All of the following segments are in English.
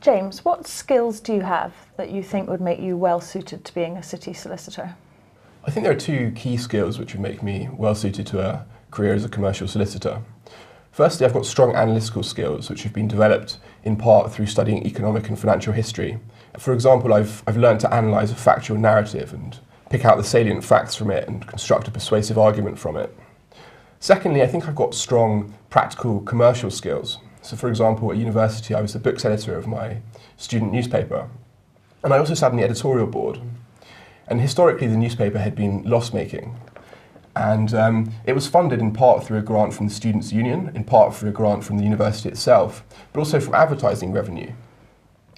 James, what skills do you have that you think would make you well suited to being a city solicitor? I think there are two key skills which would make me well suited to a career as a commercial solicitor. Firstly, I've got strong analytical skills which have been developed in part through studying economic and financial history. For example, I've learned to analyse a factual narrative and pick out the salient facts from it and construct a persuasive argument from it. Secondly, I think I've got strong practical commercial skills. So for example, at university I was the books editor of my student newspaper, and I also sat on the editorial board. And historically the newspaper had been loss-making, and it was funded in part through a grant from the Students' Union, in part through a grant from the university itself, but also from advertising revenue.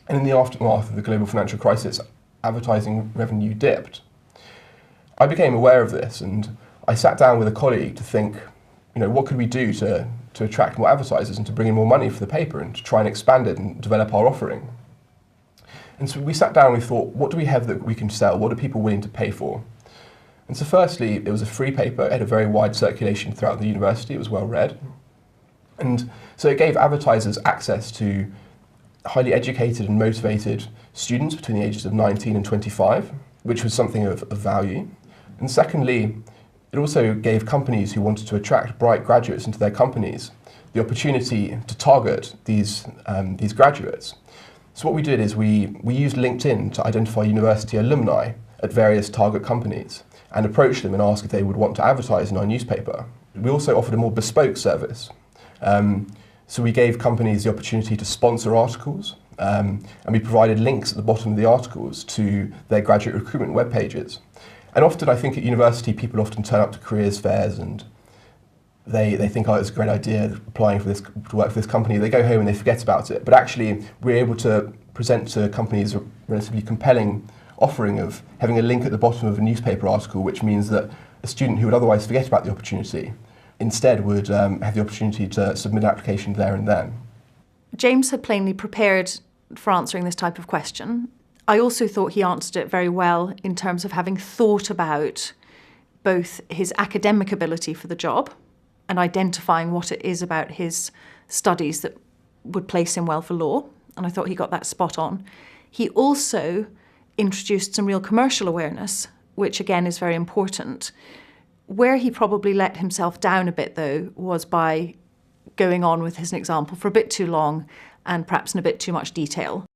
And in the aftermath of the global financial crisis, advertising revenue dipped. I became aware of this, and I sat down with a colleague to think, what could we do to attract more advertisers and to bring in more money for the paper and to try and expand it and develop our offering. And so we sat down and we thought, what do we have that we can sell? What are people willing to pay for? And so firstly, it was a free paper. It had a very wide circulation throughout the university. It was well read. And so it gave advertisers access to highly educated and motivated students between the ages of 19 and 25, which was something of value. And secondly, it also gave companies who wanted to attract bright graduates into their companies the opportunity to target these graduates. So what we did is we used LinkedIn to identify university alumni at various target companies and approach them and ask if they would want to advertise in our newspaper. We also offered a more bespoke service. So we gave companies the opportunity to sponsor articles, and we provided links at the bottom of the articles to their graduate recruitment web pages. And often, I think at university, people often turn up to careers fairs and they think, oh, it's a great idea applying for this, to work for this company. They go home and they forget about it. But actually, we're able to present to companies a relatively compelling offering of having a link at the bottom of a newspaper article, which means that a student who would otherwise forget about the opportunity instead would have the opportunity to submit an application there and then. James had plainly prepared for answering this type of question. I also thought he answered it very well in terms of having thought about both his academic ability for the job and identifying what it is about his studies that would place him well for law, and I thought he got that spot on. He also introduced some real commercial awareness, which again is very important. Where he probably let himself down a bit, though, was by going on with his example for a bit too long and perhaps in a bit too much detail.